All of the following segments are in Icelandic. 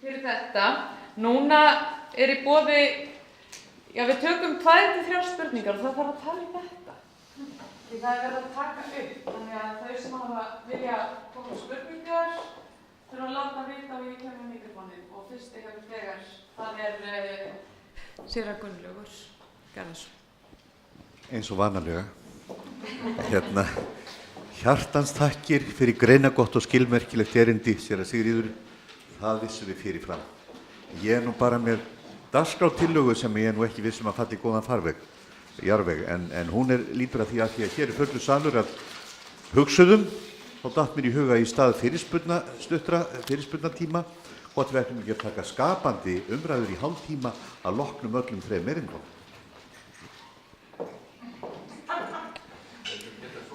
fyrir þetta. Núna í boði, já við tökum 2 til 3 spurningar og það þarf að tala þetta. Því það verið að taka upp, þannig að þau sem hafa vilja koma spurningar þurfa að láta vita og ég kemur mikrofóninn og fyrsti hefur þegar, það Síra Gunnlaugur Garðarsson. Eins og vanalega. Hjartans þakkir fyrir greinagott og skilmerkilegt erindi, séra Sigríður, það vissum við fyrir fram. Ég nú bara með dagskrártillögu sem ég nú ekki vissum að falla í góðan jarðveg, en hún lítur að því að hér fullur salur að hugsuðum, og datt mér í huga í stað stuttra fyrirspurnatíma, og að við ætlum ekki að taka skapandi umræður í hálftíma að loknum öllum 3 erindum.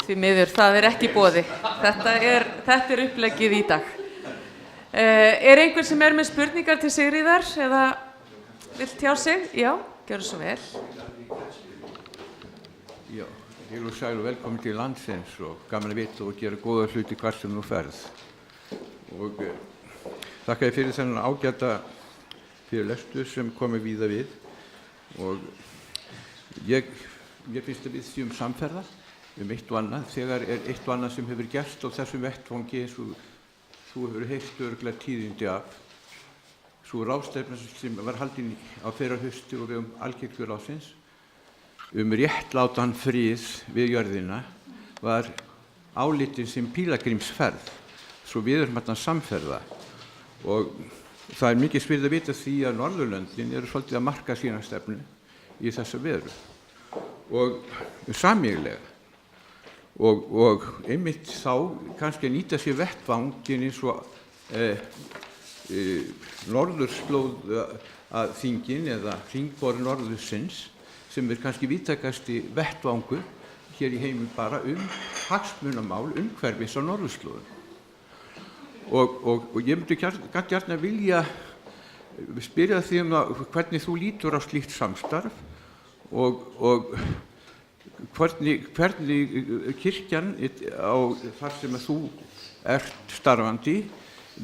Því miður, það ekki boði. Þetta er uppleggið í dag. Einhver sem með spurningar til Sigríðar eða vill tjá sig? Já, gjörðu svo vel. Já, heil og sæl og velkomin til landsins og gaman að vita og gera góða hluti hvar sem nú ferð. Og þakka ég fyrir þennan ágæta fyrirlestur sem komið víða við. Og ég finnst að við séum samferða eitt og annað, þegar eitt og annað sem hefur gerst á þessum vettvangi eins og þú hefur heyrt örugglega tíðindi af. Sú ráðstefna sem var haldin á fyrra hausti og vegum Alkirkjuráðsins réttlátan frið við jörðina var álitin sem pílagrímsferð, svo við erum þarna samferða. Og það mikið svirði að vita því að Norðurlöndin eru svolítið að marka sína stefnu í þessa veru og sameiginlega. Og einmitt þá kannski að nýta sér vettvanginn eins og norðurslóð að þingin eða hringborð norðursins sem kannski víðtækasti vettvangur hér í heimi bara hagsmunamál umhverfis á norðurslóðum. Og ég myndi gjarna vilja spyrja þig hvernig þú lítur á slíkt samstarf og hvernig kirkjan þar sem þú ert starfandi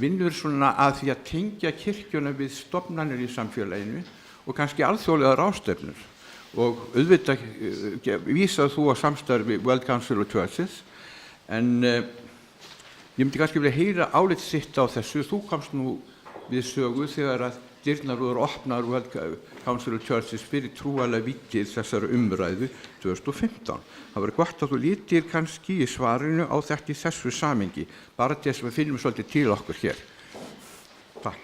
vinnur svona að því að tengja kirkjuna við stofnanir í samfélaginu og kannski alþjóðlegar ráðstefnur. Og auðvitað vísað þú á samstarfi World Council of Churches, en ég myndi kannski vilja heyra álit sitt á þessu. Þú komst nú við sögu þegar að dyrnar voru opnar World Council of Churches fyrir trúarlega vikið þessar umræðu 2015. Það var gott að þú lítir kannski í svarinu á þetta í þessu samhengi, bara til þess að við finnum svolítið til okkur hér. Takk.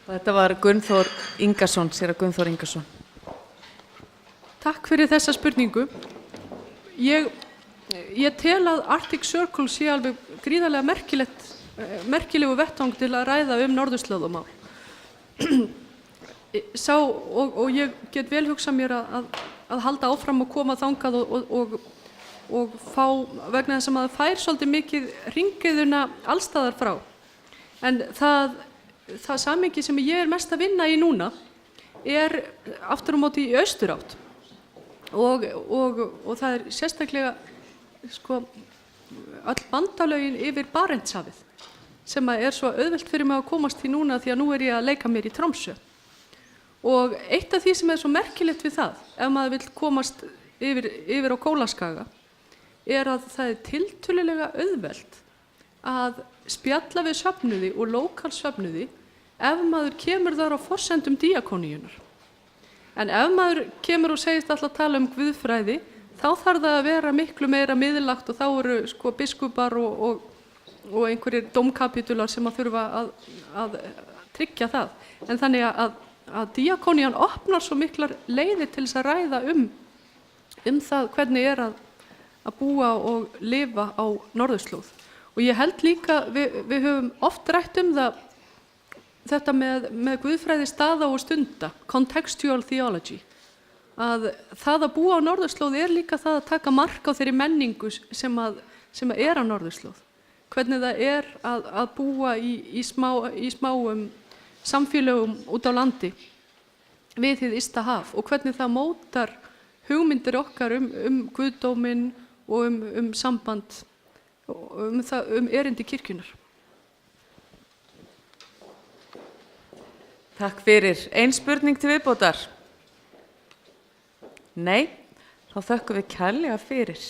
Þetta var Gunnþór Ingason, séra Gunnþór Ingason. Takk fyrir þessa spurningu. Ég tel að Arctic Circle sé alveg gríðarlega merkilegu vettvang til að ræða norðurslóðamál. Og ég get vel hugsað mér að halda áfram og koma þangað og fá, vegna þess að maður fær svolítið mikið hringiðuna allstaðar frá. En það samhengi sem ég mest að vinna í núna aftur á móti í austurátt. Og það sérstaklega öll bandalögin yfir Barentshafið sem svo auðvelt fyrir mig að komast í núna því að nú ég að leika mér í Tromsø. Og eitt af því sem svo merkilegt við það, ef maður vill komast yfir á Kólaskaga, að það tiltölulega auðvelt að spjalla við söfnuði og lókalsöfnuði ef maður kemur þar á forsendum díakoníunar. En ef maður kemur og segist alltaf að tala guðfræði, þá þarf það að vera miklu meira miðlægt og þá eru biskupar og einhverjir dómkapítular sem að þurfa að tryggja það. En þannig að díakonían opnar svo miklar leiðir til þess að ræða það hvernig að búa og lifa á norðurslóð. Og ég held líka, við höfum oft rætt þetta með guðfræði staða og stunda, contextual theology, að það að búa á norðurslóð líka það að taka mark á þeirri menningu sem á norðurslóð. Hvernig það að búa í smáum samfélögum út á landi við hið ysta haf og hvernig það mótar hugmyndir okkar guðdóminn og samband, erindi kirkjunnar. Takk fyrir. Ein spurning til viðbótar? Nei, þá þökkum við kærlega fyrir.